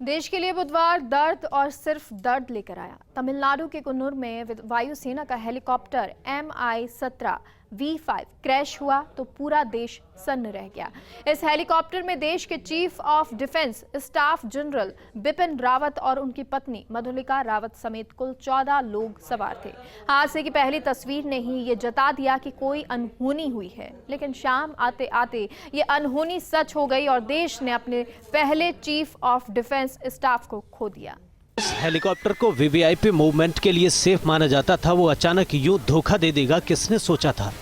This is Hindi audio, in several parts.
देश के लिए बुधवार दर्द और सिर्फ दर्द लेकर आया। तमिलनाडु के कुन्नूर में वायुसेना का हेलीकॉप्टर MI-17 V5 क्रैश हुआ तो पूरा देश सन्न रह गया। इस हेलीकॉप्टर में देश के chief of defence staff general Bipin Rawat और उनकी पत्नी मधुलिका रावत समेत कुल 14 लोग सवार थे। हादसे की पहली तस्वीर ने ही ये जता दिया कि कोई अनहोनी हुई है, लेकिन शाम आते आते ये अनहोनी सच हो गई और देश ने अपने पहले चीफ ऑफ डिफेंस स्टाफ को खो दिया। इस हेलीकॉप्टर को वीवीआईपी मूवमेंट के लिए सेफ माना जाता था, वो अचानक यूं धोखा दे देगा, किसने सोचा था।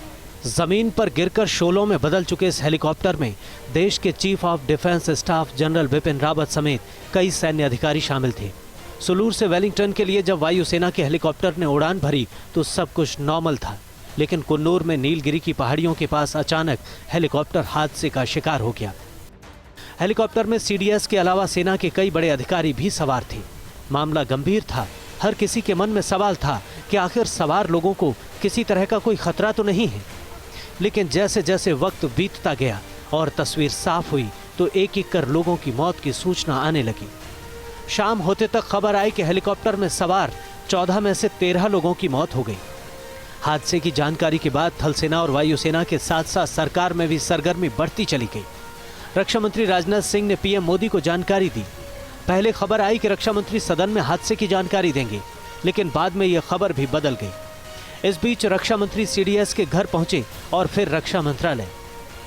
जमीन पर गिरकर शोलों में बदल चुके इस हेलीकॉप्टर में देश के chief of defence staff general Bipin Rawat समेत कई सैन्य अधिकारी शामिल थे। सुलूर से वेलिंगटन के लिए जब वायुसेना के हेलीकॉप्टर ने उड़ान भरी तो सब कुछ नॉर्मल था, लेकिन कुन्नूर में नीलगिरी की पहाड़ियों के पास अचानक हेलीकॉप्टर हादसे का शिकार हो गया। हेलीकॉप्टर में CDS के अलावा सेना के कई बड़े अधिकारी भी सवार थे। मामला गंभीर था। हर किसी के मन में सवाल था कि आखिर सवार लोगों को किसी तरह का कोई खतरा तो नहीं है। लेकिन जैसे जैसे वक्त बीतता गया और तस्वीर साफ हुई तो एक एक कर लोगों की मौत की सूचना आने लगी। शाम होते तक खबर आई कि हेलीकॉप्टर में सवार 14 में से 13 लोगों की मौत हो गई। हादसे की जानकारी के बाद थल सेना और वायुसेना के साथ साथ सरकार में भी सरगर्मी बढ़ती चली गई। रक्षा मंत्री राजनाथ सिंह ने PM मोदी को जानकारी दी। पहले खबर आई कि रक्षा मंत्री सदन में हादसे की जानकारी देंगे, लेकिन बाद में यह खबर भी बदल गई। इस बीच रक्षा मंत्री CDS के घर पहुंचे और फिर रक्षा मंत्रालय।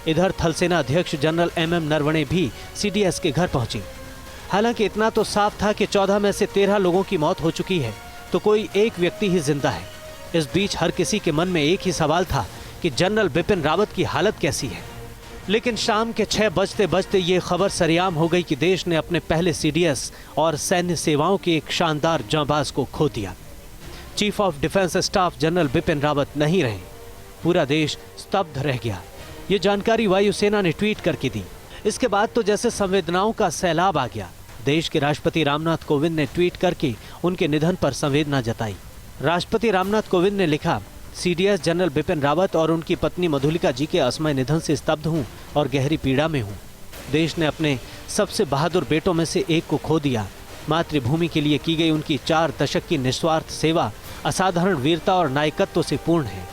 इधर थल सेना अध्यक्ष जनरल MM नरवणे भी CDS के घर पहुंचे। हालांकि इतना तो साफ था कि 14 में से 13 लोगों की मौत हो चुकी है तो कोई एक व्यक्ति ही जिंदा है। इस बीच हर किसी के मन में एक ही सवाल था कि जनरल बिपिन रावत की हालत कैसी है। लेकिन शाम के 6 बजते बजते ये खबर सरेआम हो गई कि देश ने अपने पहले CDS और सैन्य सेवाओं के एक शानदार जांबाज को खो दिया। Chief of defence staff general Bipin Rawat नहीं रहे। पूरा देश स्तब्ध रह गया। ये जानकारी वायुसेना ने ट्वीट करके दी। इसके बाद तो जैसे संवेदनाओं का सैलाब आ गया। देश के राष्ट्रपति रामनाथ कोविंद ने ट्वीट करके उनके निधन पर संवेदना जताई। राष्ट्रपति रामनाथ कोविंद ने लिखा, CDS जनरल बिपिन रावत और उनकी पत्नी मधुलिका जी के असमय निधन से स्तब्ध हूँ और गहरी पीड़ा में हूँ। देश ने अपने सबसे बहादुर बेटों में से एक को खो दिया। मातृभूमि के लिए की गई उनकी 4 दशक की निस्वार्थ सेवा असाधारण वीरता और नायकत्व से पूर्ण है।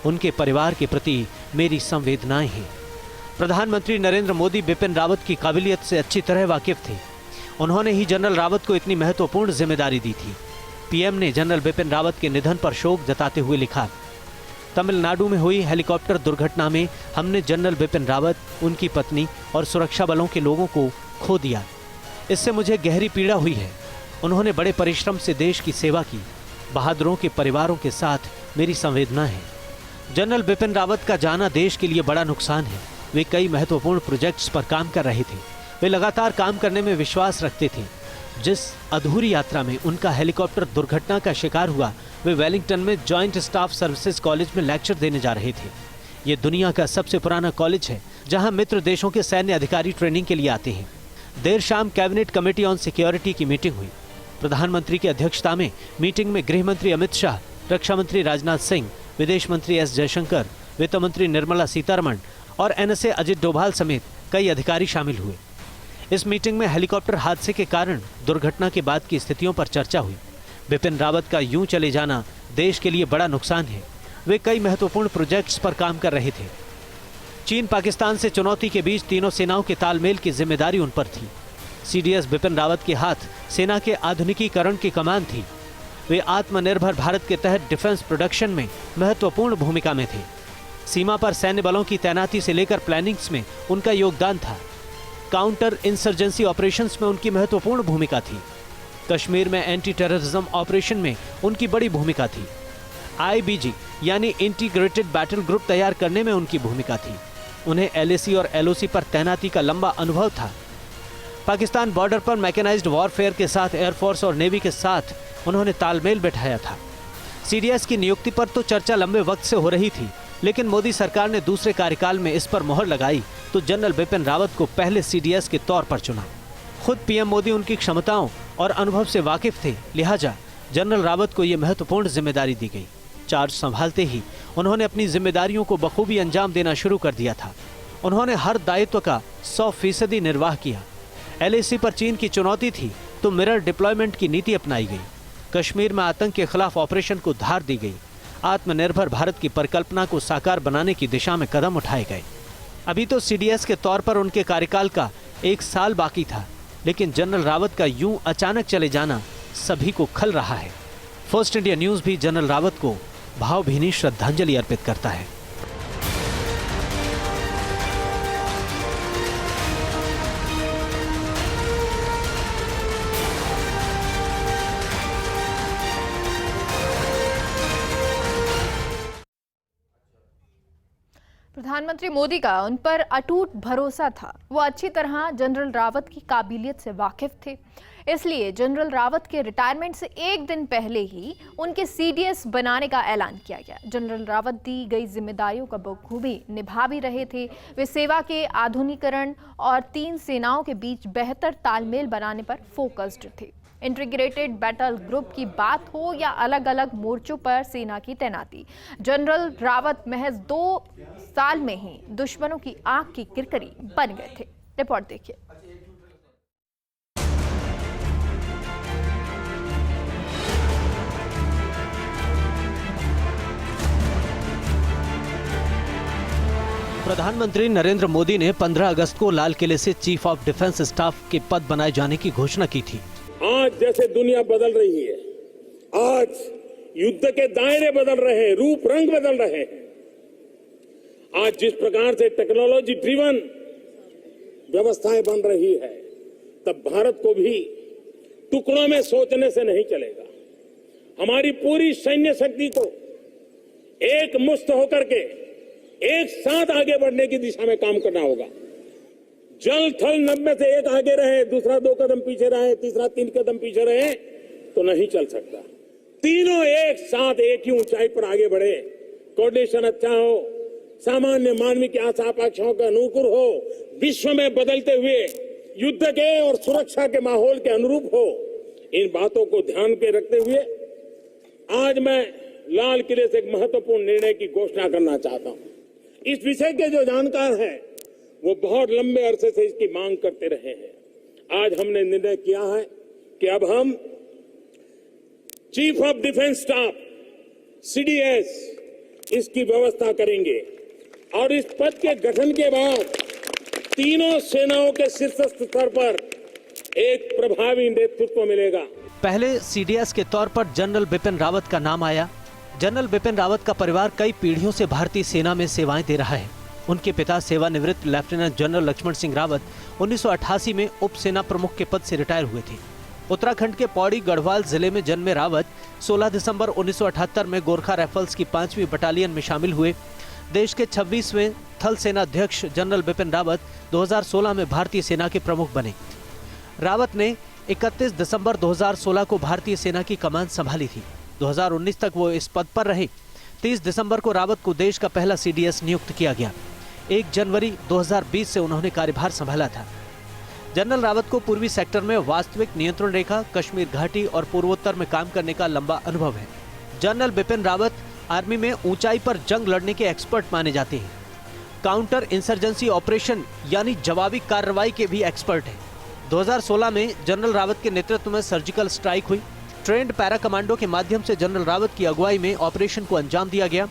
उनके परिवार के प्रति मेरी संवेदनाएं हैं। प्रधानमंत्री नरेंद्र मोदी बिपिन रावत की काबिलियत से अच्छी तरह वाकिफ थे। उन्होंने ही जनरल रावत को इतनी महत्वपूर्ण जिम्मेदारी दी थी। PM ने जनरल बिपिन रावत के निधन पर शोक जताते हुए लिखा, तमिलनाडु में हुई हेलीकॉप्टर दुर्घटना में हमने जनरल बिपिन रावत, उनकी पत्नी और सुरक्षा बलों के लोगों को खो दिया। इससे मुझे गहरी पीड़ा हुई है। उन्होंने बड़े परिश्रम से देश की सेवा की। बहादुरों के परिवारों के साथ मेरी संवेदना है। जनरल बिपिन रावत का जाना देश के लिए बड़ा नुकसान है। वे कई महत्वपूर्ण प्रोजेक्ट्स पर काम कर रहे थे। वे लगातार काम करने में विश्वास रखते थे। जिस अधूरी यात्रा में उनका हेलीकॉप्टर दुर्घटना का शिकार हुआ, वे वेलिंगटन में जॉइंट स्टाफ सर्विसेज कॉलेज में लेक्चर देने जा रहे थे। ये दुनिया का सबसे पुराना कॉलेज है जहां मित्र देशों के सैन्य अधिकारी ट्रेनिंग के लिए आते हैं। देर शाम कैबिनेट कमेटी ऑन सिक्योरिटी की मीटिंग हुई। प्रधानमंत्री की अध्यक्षता में मीटिंग में गृह मंत्री अमित शाह, रक्षा मंत्री राजनाथ सिंह, विदेश मंत्री S जयशंकर, वित्त मंत्री निर्मला सीतारमण और NSA अजित डोभाल समेत कई अधिकारी शामिल हुए। इस मीटिंग में हेलीकॉप्टर हादसे के कारण दुर्घटना के बाद की स्थितियों पर चर्चा हुई। बिपिन रावत का यूं चले जाना देश के लिए बड़ा नुकसान है। वे कई महत्वपूर्ण प्रोजेक्ट्स पर काम कर रहे थे। चीन पाकिस्तान से चुनौती के बीच तीनों सेनाओं के तालमेल की जिम्मेदारी उन पर थी। CDS बिपिन रावत के हाथ सेना के आधुनिकीकरण की कमान थी। वे आत्मनिर्भर भारत के तहत डिफेंस प्रोडक्शन में महत्वपूर्ण भूमिका में थे। सीमा पर सैन्य बलों की तैनाती से लेकर प्लानिंग्स में उनका योगदान था। काउंटर इंसर्जेंसी ऑपरेशंस में उनकी महत्वपूर्ण भूमिका थी। कश्मीर में एंटी टेररिज्म ऑपरेशन में उनकी बड़ी भूमिका थी। IBG यानी इंटीग्रेटेड बैटल ग्रुप तैयार करने में उनकी भूमिका थी। उन्हें LAC और LOC पर तैनाती का लंबा अनुभव था। पाकिस्तान बॉर्डर पर मैकेनाइज्ड वॉरफेयर के साथ एयरफोर्स और नेवी के साथ उन्होंने तालमेल बैठाया था। CDS की नियुक्ति पर तो चर्चा लंबे वक्त से हो रही थी, लेकिन मोदी सरकार ने दूसरे कार्यकाल में इस पर मोहर लगाई तो जनरल बिपिन रावत को पहले CDS के तौर पर चुना। खुद PM मोदी उनकी क्षमताओं और अनुभव से वाकिफ थे, लिहाजा जनरल रावत को यह महत्वपूर्ण जिम्मेदारी दी गई। चार्ज संभालते ही उन्होंने अपनी जिम्मेदारियों को बखूबी अंजाम देना शुरू कर दिया था। उन्होंने हर दायित्व का 100% निर्वाह किया। LAC पर चीन की चुनौती थी, तो मिरर डिप्लॉयमेंट की नीति अपनाई गई। कश्मीर में आतंक के खिलाफ ऑपरेशन को धार दी गई। आत्मनिर्भर भारत की परिकल्पना को साकार बनाने की दिशा में कदम उठाए गए। अभी तो सीडीएस के तौर पर उनके कार्यकाल का 1 साल बाकी था, लेकिन जनरल रावत का यूं अचानक चले जाना सभी को खल रहा है। फर्स्ट इंडिया न्यूज भी जनरल रावत को भावभीनी श्रद्धांजलि अर्पित करता है। प्रधानमंत्री मोदी का उन पर अटूट भरोसा था। वो अच्छी तरह जनरल रावत की काबिलियत से वाकिफ थे, इसलिए जनरल रावत के रिटायरमेंट से 1 दिन पहले ही उनके सीडीएस बनाने का ऐलान किया गया। जनरल रावत दी गई जिम्मेदारियों का बखूबी निभा भी रहे थे। वे सेवा के आधुनिकीकरण और 3 सेनाओं के बीच बेहतर तालमेल बनाने पर फोकस्ड थे। इंटीग्रेटेड बैटल ग्रुप की बात हो या अलग अलग मोर्चों पर सेना की तैनाती, जनरल रावत महज 2 साल में ही दुश्मनों की आंख की किरकिरी बन गए थे। रिपोर्ट देखिए। प्रधानमंत्री नरेंद्र मोदी ने 15 अगस्त को लाल किले से चीफ ऑफ डिफेंस स्टाफ के पद बनाए जाने की घोषणा की थी। आज जैसे दुनिया बदल रही है, आज युद्ध के दायरे बदल रहे हैं, रूप रंग बदल रहे हैं। आज जिस प्रकार से टेक्नोलॉजी ड्रिवन व्यवस्थाएं बन रही है, तब भारत को भी टुकड़ों में सोचने से नहीं चलेगा। हमारी पूरी सैन्य शक्ति को एक मुश्त होकर के एक साथ आगे बढ़ने की दिशा में काम करना होगा। जल थल नभ में से एक आगे रहे, दूसरा 2 कदम पीछे रहे, तीसरा 3 कदम पीछे रहे तो नहीं चल सकता। तीनों एक साथ एक ही ऊंचाई पर आगे बढ़े, कोऑर्डिनेशन अच्छा हो, सामान्य मानवीय की आशा आकांक्षाओं के अनुकूल हो, विश्व में बदलते हुए युद्ध के और सुरक्षा के माहौल के अनुरूप हो। इन बातों को ध्यान में रखते हुए आज मैं लाल किले से एक महत्वपूर्ण निर्णय की घोषणा करना चाहता हूं। इस विषय के जो जानकार हैं वो बहुत लंबे अरसे से इसकी मांग करते रहे हैं। आज हमने निर्णय किया है कि अब हम chief of defence staff CDS इसकी व्यवस्था करेंगे और इस पद के गठन के बाद तीनों सेनाओं के शीर्ष स्तर पर एक प्रभावी नेतृत्व मिलेगा। पहले सीडीएस के तौर पर जनरल बिपिन रावत का नाम आया। जनरल बिपिन रावत का परिवार कई पीढ़ियों से भारतीय सेना में सेवाएं दे रहा है। उनके पिता सेवानिवृत्त लेफ्टिनेंट जनरल लक्ष्मण सिंह रावत 1988 में उप सेना प्रमुख के पद से रिटायर हुए थे। उत्तराखंड के पौड़ी गढ़वाल जिले में जन्मे रावत 16 दिसंबर 1978 में गोरखा राइफल्स की 5वीं बटालियन में शामिल हुए। देश के 26वें थल सेना अध्यक्ष जनरल बिपिन रावत 2016 में भारतीय सेना के प्रमुख बने। रावत ने 31 दिसंबर 2016 को भारतीय सेना की कमान संभाली थी। 2019 तक वो इस पद पर रहे। 30 दिसंबर को रावत को देश का पहला सीडीएस नियुक्त किया गया। 1 जनवरी 2020 से उन्होंने कार्यभार संभाला था। जनरल रावत को पूर्वी सेक्टर में वास्तविक नियंत्रण रेखा, कश्मीर घाटी और पूर्वोत्तर में काम करने का लंबा अनुभव है। जनरल बिपिन रावत आर्मी में ऊंचाई पर जंग लड़ने के एक्सपर्ट माने जाते हैं। काउंटर इंसर्जेंसी ऑपरेशन यानी जवाबी कार्रवाई के भी एक्सपर्ट हैं। 2016 में जनरल रावत के नेतृत्व में सर्जिकल स्ट्राइक हुई। ट्रेंड पैरा कमांडो के माध्यम से जनरल रावत की अगुवाई में ऑपरेशन को अंजाम दिया गया।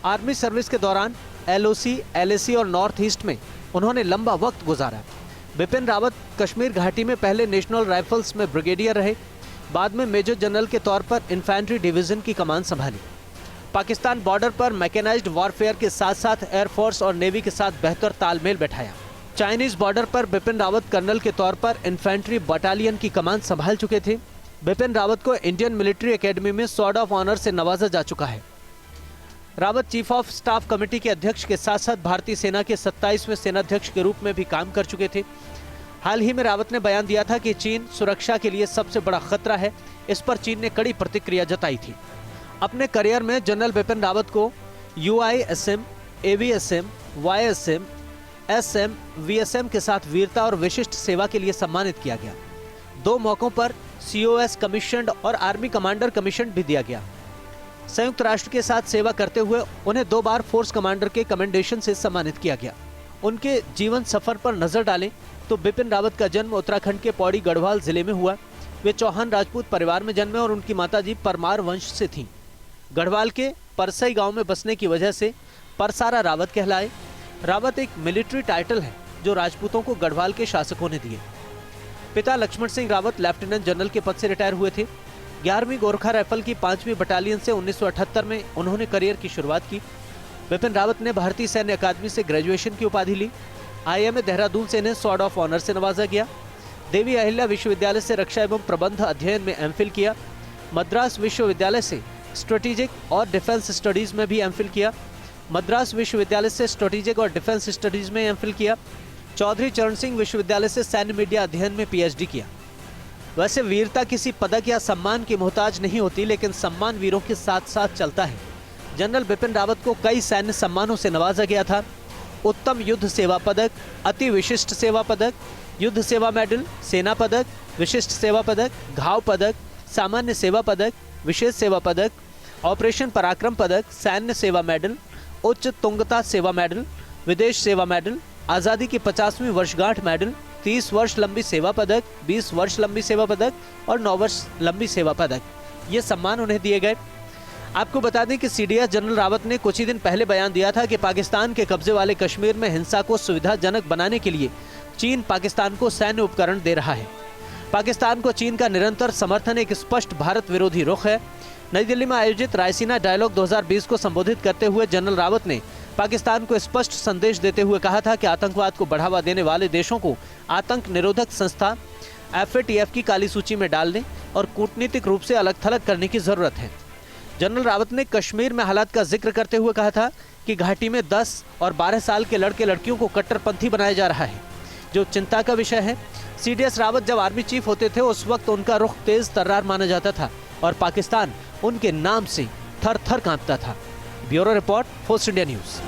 आर्मी सर्विस के दौरान एलओसी, एलएसी और नॉर्थ ईस्ट में उन्होंने लंबा वक्त गुजारा। बिपिन रावत कश्मीर घाटी में पहले नेशनल राइफल्स में ब्रिगेडियर रहे। बाद में मेजर जनरल के तौर पर इन्फेंट्री डिवीजन की कमान संभाली। पाकिस्तान बॉर्डर पर मैकेनाइज्ड वॉरफेयर के साथ साथ एयरफोर्स और नेवी के साथ बेहतर तालमेल बैठाया। चाइनीज बॉर्डर पर बिपिन रावत कर्नल के तौर पर इन्फेंट्री बटालियन की कमान संभाल चुके थे। बिपिन रावत को इंडियन मिलिट्री एकेडमी में स्वॉर्ड ऑफ ऑनर से नवाजा जा चुका है। Rawat chief of staff committee के अध्यक्ष के साथ साथ भारतीय सेना के 27वें सेनाध्यक्ष के रूप में भी काम कर चुके थे। हाल ही में रावत ने बयान दिया था कि चीन सुरक्षा के लिए सबसे बड़ा खतरा है। इस पर चीन ने कड़ी प्रतिक्रिया जताई थी। अपने करियर में जनरल बिपिन रावत को UISM, AVSM, YSM, SM, VSM के साथ वीरता और विशिष्ट सेवा के लिए सम्मानित किया गया। 2 मौकों पर COS कमीशन्ड और आर्मी कमांडर कमीशन भी दिया गया। संयुक्त राष्ट्र के साथ सेवा करते हुए उन्हें 2 बार फोर्स कमांडर के कमेंडेशन से सम्मानित किया गया। उनके जीवन सफर पर नजर डालें तो बिपिन रावत का जन्म उत्तराखंड के पौड़ी गढ़वाल जिले में हुआ। वे चौहान राजपूत परिवार में जन्मे और उनकी माताजी परमार वंश से थीं। गढ़वाल के परसई गांव में बसने की वजह से परसारा रावत कहलाए। रावत एक मिलिट्री टाइटल है जो राजपूतों को गढ़वाल के शासकों ने दिए। पिता लक्ष्मण सिंह रावत लेफ्टिनेंट जनरल के पद से रिटायर हुए थे। 11वीं गोरखा राइफल की 5वीं बटालियन से 1978 में उन्होंने करियर की शुरुआत की। बिपिन रावत ने भारतीय सैन्य अकादमी से ग्रेजुएशन की उपाधि ली। IIM देहरादून से इन्हें स्वॉर्ड ऑफ ऑनर से नवाजा गया। देवी अहिल्या विश्वविद्यालय से रक्षा एवं प्रबंध अध्ययन में एमफिल किया। मद्रास विश्वविद्यालय से स्ट्रेटेजिक और डिफेंस स्टडीज में भी एमफिल किया। मद्रास विश्वविद्यालय से स्ट्रेटेजिक और डिफेंस स्टडीज में एमफिल किया। चौधरी चरण सिंह विश्वविद्यालय से सैन्य मीडिया अध्ययन में PhD किया। वैसे वीरता किसी पदक या सम्मान की मोहताज नहीं होती, लेकिन सम्मान वीरों के साथ साथ चलता है। जनरल बिपिन रावत को कई सैन्य सम्मानों से नवाजा गया था। उत्तम युद्ध सेवा पदक, अति विशिष्ट सेवा पदक, युद्ध सेवा मेडल, सेना पदक, विशिष्ट सेवा पदक, घाव पदक, सामान्य सेवा पदक, विशेष सेवा पदक, ऑपरेशन पराक्रम पदक, सैन्य सेवा मेडल, उच्च तुंगता सेवा मेडल, विदेश सेवा मेडल, आज़ादी की 50वीं वर्षगांठ मेडल, 30 वर्ष लंबी सेवा पदक, 20 वर्ष लंबी सेवा पदक और 9 वर्ष लंबी सेवा पदक, ये सम्मान उन्हें दिए गए। आपको बता दें कि CDS जनरल रावत ने कुछ ही दिन पहले बयान दिया था कि पाकिस्तान के कब्जे वाले कश्मीर में हिंसा को सुविधाजनक बनाने के लिए चीन पाकिस्तान को सैन्य उपकरण दे रहा है। पाकिस्तान को चीन का निरंतर समर्थन एक स्पष्ट भारत विरोधी रुख है। नई दिल्ली में आयोजित रायसीना डायलॉग 2020 को संबोधित करते हुए जनरल रावत ने पाकिस्तान को स्पष्ट संदेश देते हुए कहा था कि आतंकवाद को बढ़ावा देने वाले देशों को आतंक निरोधक संस्था FATF की काली सूची में डालने और कूटनीतिक रूप से अलग थलग करने की जरूरत है। जनरल रावत ने कश्मीर में हालात का जिक्र करते हुए कहा था कि घाटी में 10 और 12 साल के लड़के लड़कियों को कट्टरपंथी बनाया जा रहा है, जो चिंता का विषय है। CDS रावत जब आर्मी चीफ होते थे उस वक्त उनका रुख तेज तर्रार माना जाता था और पाकिस्तान उनके नाम से थर थर कांपता था। Bureau report, force India news.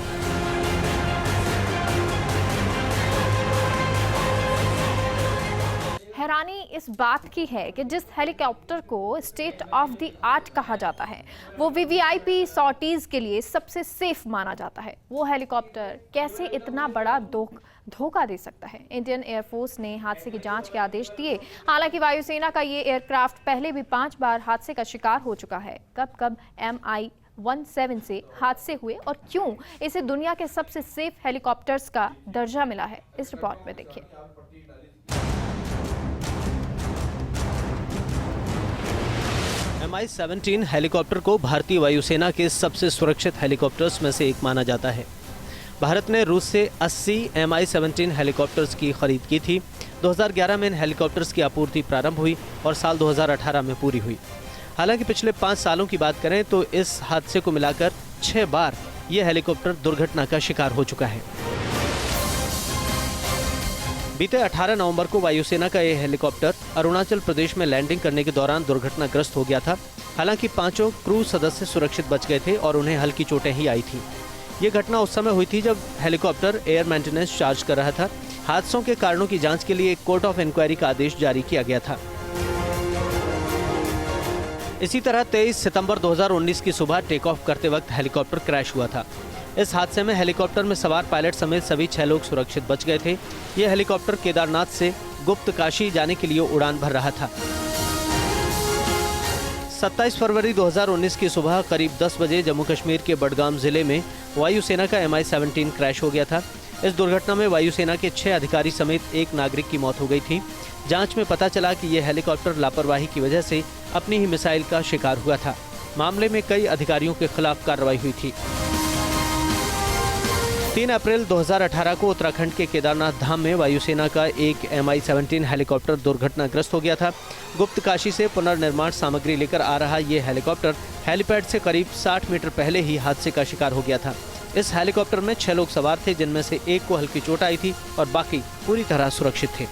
हैरानी इस बात की है कि जिस हेलीकॉप्टर को स्टेट ऑफ द आर्ट कहा जाता है, वो VVIP सॉर्टीज के लिए सबसे सेफ माना जाता है, वो हेलीकॉप्टर कैसे इतना बड़ा धोखा दे सकता है। इंडियन एयरफोर्स ने हादसे की जांच के आदेश दिए। हालांकि वायुसेना का ये एयरक्राफ्ट पहले भी 5 बार हादसे का शिकार हो चुका है। कब कब MI-17 से हादसे हुए और क्यों इसे दुनिया के सबसे सेफ हेलीकॉप्टर्स का दर्जा मिला है, इस रिपोर्ट में देखिए। MI-17 हेलीकॉप्टर को भारतीय वायुसेना के सबसे सुरक्षित हेलीकॉप्टर्स में से एक माना जाता है। भारत ने रूस से 80 MI-17 हेलीकॉप्टर्स की खरीद की थी। 2011 में इन हेलीकॉप्टर्स की आपूर्ति प्रारंभ हुई और साल 2018 में पूरी हुई। हालांकि पिछले 5 सालों की बात करें तो इस हादसे को मिलाकर 6 बार यह हेलीकॉप्टर दुर्घटना का शिकार हो चुका है। बीते 18 नवंबर को वायुसेना का यह हेलीकॉप्टर अरुणाचल प्रदेश में लैंडिंग करने के दौरान दुर्घटनाग्रस्त हो गया था। हालांकि 5 क्रू सदस्य सुरक्षित बच गए थे और उन्हें हल्की चोटें ही आई थी। ये घटना उस समय हुई थी जब हेलीकॉप्टर एयर मेंटेनेंस चार्ज कर रहा था। हादसों के कारणों की जांच के लिए एक कोर्ट ऑफ इंक्वायरी का आदेश जारी किया गया था। इसी तरह 23 सितंबर 2019 की सुबह टेक ऑफ करते वक्त हेलीकॉप्टर क्रैश हुआ था। इस हादसे में हेलीकॉप्टर में सवार पायलट समेत सभी 6 लोग सुरक्षित बच गए थे। यह हेलीकॉप्टर केदारनाथ से गुप्त काशी जाने के लिए उड़ान भर रहा था। 27 फरवरी 2019 की सुबह करीब 10 बजे जम्मू कश्मीर के बडगाम जिले में वायुसेना का MI-17 क्रैश हो गया था। इस दुर्घटना में वायुसेना के 6 अधिकारी समेत 1 नागरिक की मौत हो गई थी। जांच में पता चला कि यह हेलीकॉप्टर लापरवाही की वजह से अपनी ही मिसाइल का शिकार हुआ था। मामले में कई अधिकारियों के खिलाफ कार्रवाई हुई थी। 3 अप्रैल 2018 को उत्तराखंड के केदारनाथ धाम में वायुसेना का एक MI-17 हेलीकॉप्टर दुर्घटनाग्रस्त हो गया था। गुप्त काशी से पुनर्निर्माण सामग्री लेकर आ रहा यह हेलीकॉप्टर हेलीपैड से करीब 60 मीटर पहले ही हादसे का शिकार हो गया था। इस हेलीकॉप्टर में 6 लोग सवार थे, जिनमें से 1 को हल्की चोट आई थी और बाकी पूरी तरह सुरक्षित थे।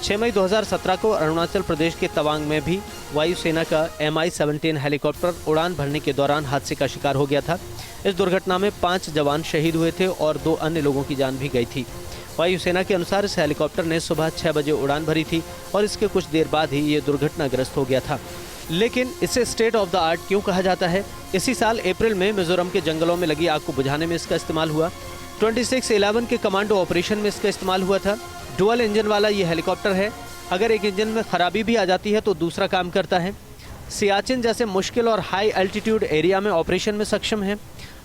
6 मई 2017 को अरुणाचल प्रदेश के तवांग में भी वायुसेना का MI-17 हेलीकॉप्टर उड़ान भरने के दौरान हादसे का शिकार हो गया था। इस दुर्घटना में 5 जवान शहीद हुए थे और 2 अन्य लोगों की जान भी गई थी। वायुसेना के अनुसार इस हेलीकॉप्टर ने सुबह 6 बजे उड़ान भरी थी और इसके कुछ देर बाद ही ये दुर्घटनाग्रस्त हो गया था। लेकिन इसे स्टेट ऑफ द आर्ट क्यों कहा जाता है? इसी साल अप्रैल में मिजोरम के जंगलों में लगी आग को बुझाने में इसका इस्तेमाल हुआ। 2611 के कमांडो ऑपरेशन में इसका इस्तेमाल हुआ था। डुअल इंजन वाला ये हेलीकॉप्टर है। अगर एक इंजन में खराबी भी आ जाती है तो दूसरा काम करता है। सियाचिन जैसे मुश्किल और हाई एल्टीट्यूड एरिया में ऑपरेशन में सक्षम है।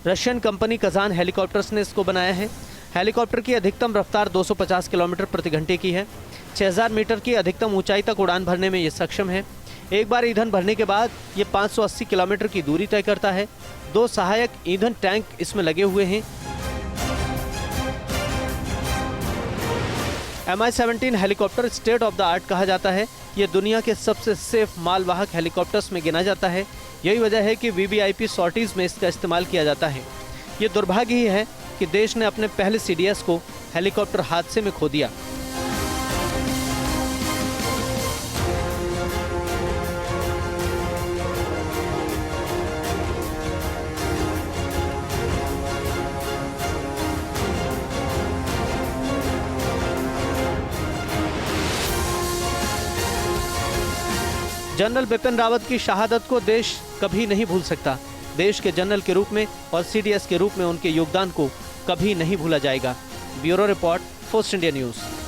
रशियन कंपनी कजान हेलीकॉप्टर्स ने इसको बनाया है। हेलीकॉप्टर की अधिकतम रफ्तार 250 किलोमीटर प्रति घंटे की है। 6000 मीटर की अधिकतम ऊंचाई तक उड़ान भरने में ये सक्षम है। एक बार ईंधन भरने के बाद ये 580 किलोमीटर की दूरी तय करता है। 2 सहायक ईंधन टैंक इसमें लगे हुए हैं। Mi-17 helicopter state of the art कहा जाता है। ये दुनिया के सबसे सेफ मालवाहक हेलीकॉप्टर्स में गिना जाता है। यही वजह है कि VVIP सॉर्टीज में इसका इस्तेमाल किया जाता है। ये दुर्भाग्य ही है कि देश ने अपने पहले CDS को हेलीकॉप्टर हादसे में खो दिया। जनरल बिपिन रावत की शहादत को देश कभी नहीं भूल सकता। देश के जनरल के रूप में और CDS के रूप में उनके योगदान को कभी नहीं भूला जाएगा। Bureau report, first India news.